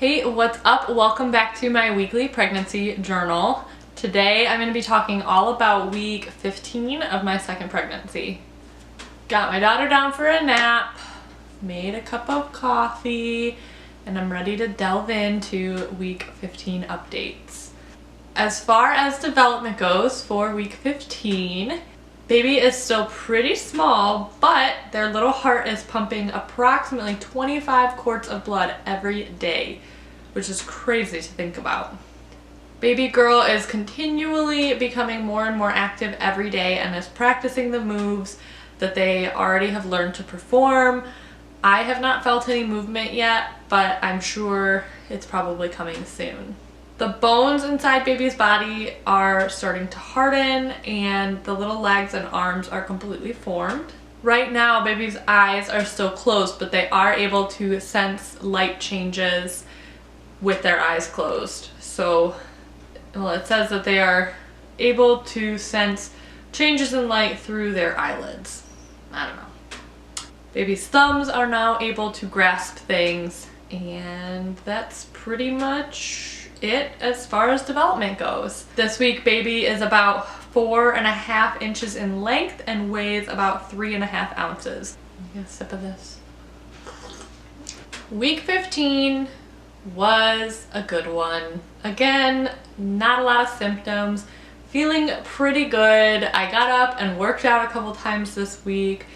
Hey, what's up? Welcome back to my weekly pregnancy journal. Today I'm going to be talking all about week 15 of my second pregnancy. Got my daughter down for a nap, made a cup of coffee, and I'm ready to delve into week 15 updates. As far as development goes for week 15, baby is still pretty small, but their little heart is pumping approximately 25 quarts of blood every day, which is crazy to think about. Baby girl is continually becoming more and more active every day and is practicing the moves that they already have learned to perform. I have not felt any movement yet, but I'm sure it's probably coming soon. The bones inside baby's body are starting to harden and the little legs and arms are completely formed. Right now, baby's eyes are still closed, but they are able to sense light changes with their eyes closed. So, it says that they are able to sense changes in light through their eyelids. I don't know. Baby's thumbs are now able to grasp things, and that's pretty much it as far as development goes. This week, baby is about 4.5 inches in length and weighs about 3.5 ounces. Get a sip of this. Week 15 was a good one. Again, not a lot of symptoms, feeling pretty good. I got up and worked out a couple times this week.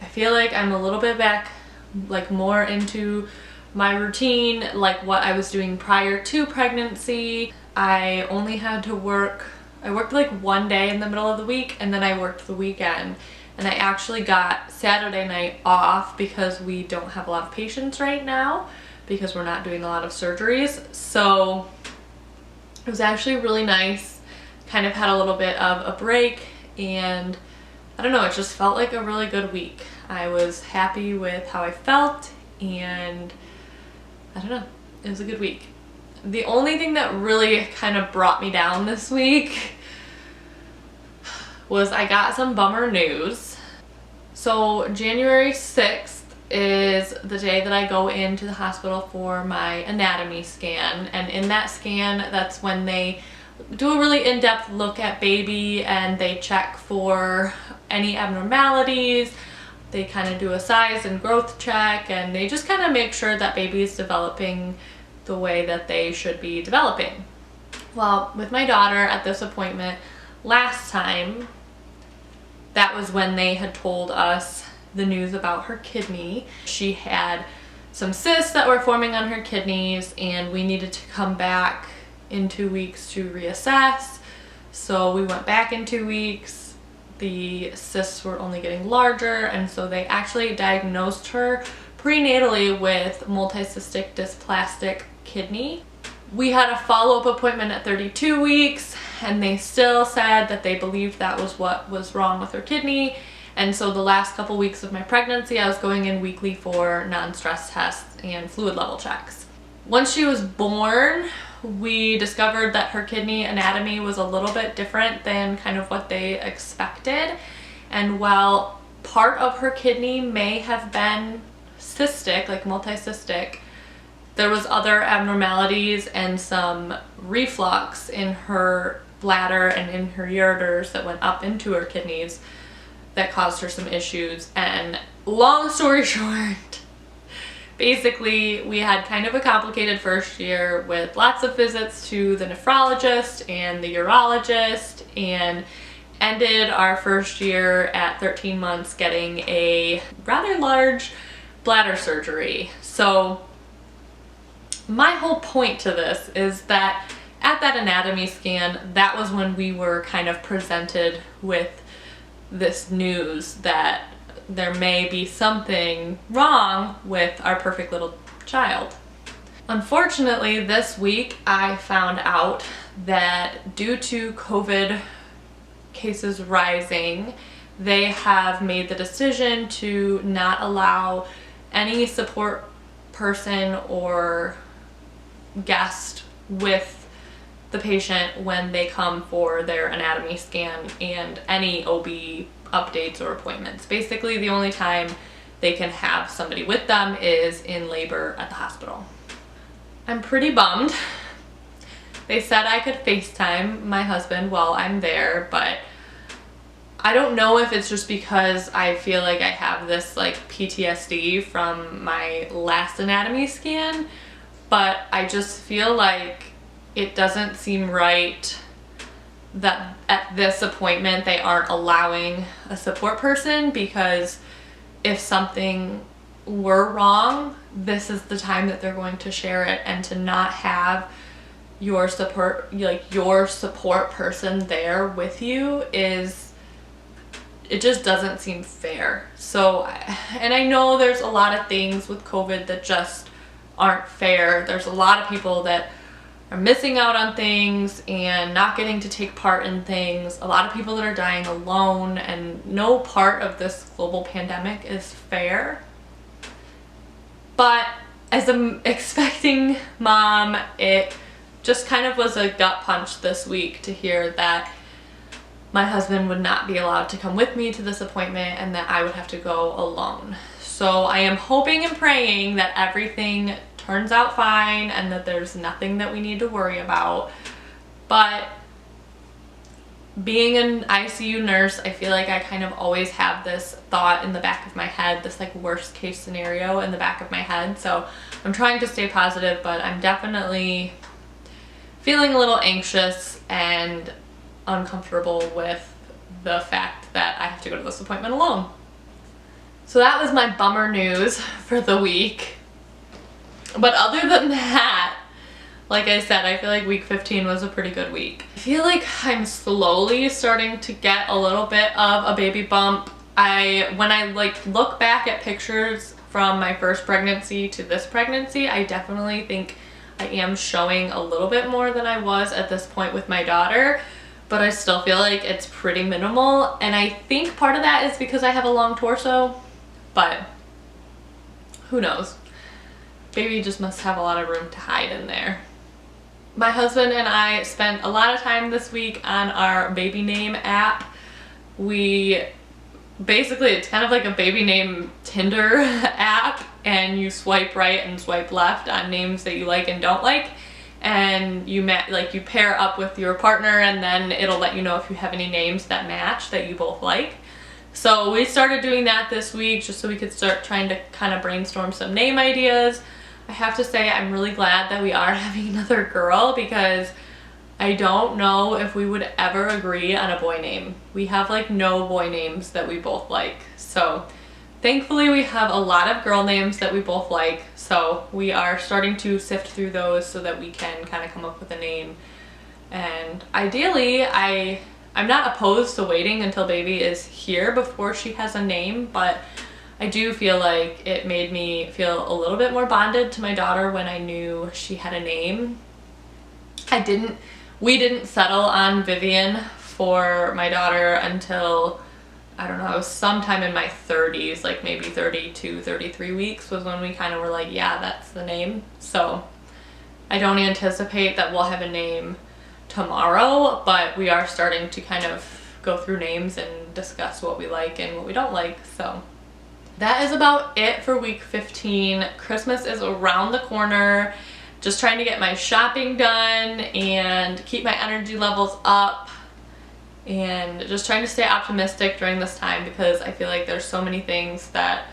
I feel like I'm a little bit back, like more into my routine, like what I was doing prior to pregnancy. I only had to work, I worked like one day in the middle of the week and then I worked the weekend. And I actually got Saturday night off because we don't have a lot of patients right now because we're not doing a lot of surgeries. So it was actually really nice. Kind of had a little bit of a break and I don't know, it just felt like a really good week. I was happy with how I felt and I don't know, it was a good week. The only thing that really kind of brought me down this week was I got some bummer news. So January 6th is the day that I go into the hospital for my anatomy scan, and in that scan, that's when they do a really in-depth look at baby and they check for any abnormalities. They kind of do a size and growth check and they just kind of make sure that baby is developing the way that they should be developing. Well, with my daughter at this appointment last time, that was when they had told us the news about her kidney. She had some cysts that were forming on her kidneys and we needed to come back in 2 weeks to reassess. So we went back in 2 weeks. The cysts were only getting larger, and so they actually diagnosed her prenatally with multicystic dysplastic kidney. We had a follow-up appointment at 32 weeks and they still said that they believed that was what was wrong with her kidney. And so the last couple weeks of my pregnancy, I was going in weekly for non-stress tests and fluid level checks. Once she was born, we discovered that her kidney anatomy was a little bit different than kind of what they expected. And while part of her kidney may have been cystic, like multicystic, there was other abnormalities and some reflux in her bladder and in her ureters that went up into her kidneys that caused her some issues. And long story short, basically, we had kind of a complicated first year with lots of visits to the nephrologist and the urologist, and ended our first year at 13 months getting a rather large bladder surgery. So my whole point to this is that at that anatomy scan, that was when we were kind of presented with this news that there may be something wrong with our perfect little child. Unfortunately, this week I found out that due to COVID cases rising, they have made the decision to not allow any support person or guest with the patient when they come for their anatomy scan and any OB updates or appointments. Basically, the only time they can have somebody with them is in labor at the hospital. I'm pretty bummed. They said I could FaceTime my husband while I'm there, but I don't know if it's just because I feel like I have this like PTSD from my last anatomy scan, but I just feel like it doesn't seem right that at this appointment they aren't allowing a support person, because if something were wrong, this is the time that they're going to share it, and to not have your support person there with you it just doesn't seem fair. So, and I know there's a lot of things with COVID that just aren't fair. There's a lot of people that are missing out on things and not getting to take part in things. A lot of people that are dying alone, and no part of this global pandemic is fair. But as an expecting mom, it just kind of was a gut punch this week to hear that my husband would not be allowed to come with me to this appointment and that I would have to go alone. So I am hoping and praying that everything turns out fine and that there's nothing that we need to worry about. But being an ICU nurse, I feel like I kind of always have this thought in the back of my head, this like worst case scenario in the back of my head. So I'm trying to stay positive, but I'm definitely feeling a little anxious and uncomfortable with the fact that I have to go to this appointment alone. So that was my bummer news for the week. But other than that, like I said, I feel like week 15 was a pretty good week. I feel like I'm slowly starting to get a little bit of a baby bump. When I like look back at pictures from my first pregnancy to this pregnancy, I definitely think I am showing a little bit more than I was at this point with my daughter, but I still feel like it's pretty minimal. And I think part of that is because I have a long torso, but who knows? Baby just must have a lot of room to hide in there. My husband and I spent a lot of time this week on our baby name app. Basically, it's kind of like a baby name Tinder app, and you swipe right and swipe left on names that you like and don't like, and you pair up with your partner, and then it'll let you know if you have any names that match that you both like. So we started doing that this week just so we could start trying to kind of brainstorm some name ideas. I have to say I'm really glad that we are having another girl, because I don't know if we would ever agree on a boy name. We have like no boy names that we both like. So thankfully we have a lot of girl names that we both like. So we are starting to sift through those so that we can kind of come up with a name. And ideally, I'm not opposed to waiting until baby is here before she has a name, but I do feel like it made me feel a little bit more bonded to my daughter when I knew she had a name. We didn't settle on Vivian for my daughter until, I don't know, it was sometime in my 30s, like maybe 32, 33 weeks was when we kind of were like, yeah, that's the name. So I don't anticipate that we'll have a name tomorrow, but we are starting to kind of go through names and discuss what we like and what we don't like. So that is about it for week 15. Christmas is around the corner. Just trying to get my shopping done and keep my energy levels up, and just trying to stay optimistic during this time, because I feel like there's so many things that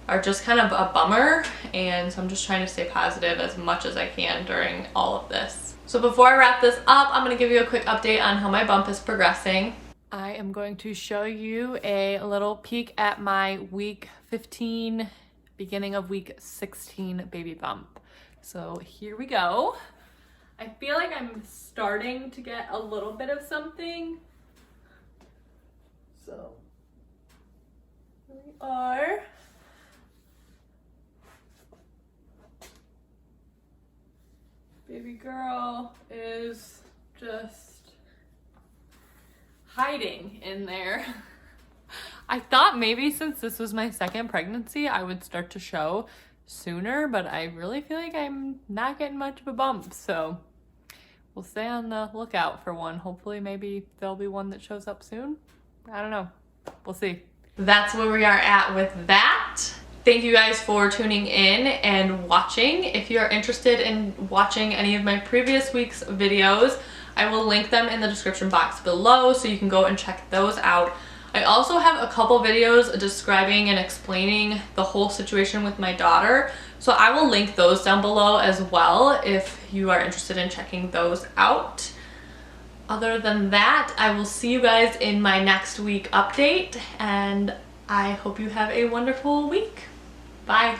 are just kind of a bummer, and so I'm just trying to stay positive as much as I can during all of this. So before I wrap this up, I'm going to give you a quick update on how my bump is progressing. I am going to show you a little peek at my week 15, beginning of week 16 baby bump. So here we go. I feel like I'm starting to get a little bit of something. So here we are. Baby girl is just hiding in there. I thought maybe since this was my second pregnancy, I would start to show sooner, but I really feel like I'm not getting much of a bump, so we'll stay on the lookout for one. Hopefully maybe there'll be one that shows up soon. I don't know. We'll see. That's where we are at with that. Thank you guys for tuning in and watching. If you are interested in watching any of my previous week's videos, I will link them in the description box below so you can go and check those out. I also have a couple videos describing and explaining the whole situation with my daughter, so I will link those down below as well if you are interested in checking those out. Other than that, I will see you guys in my next week update, and I hope you have a wonderful week. Bye.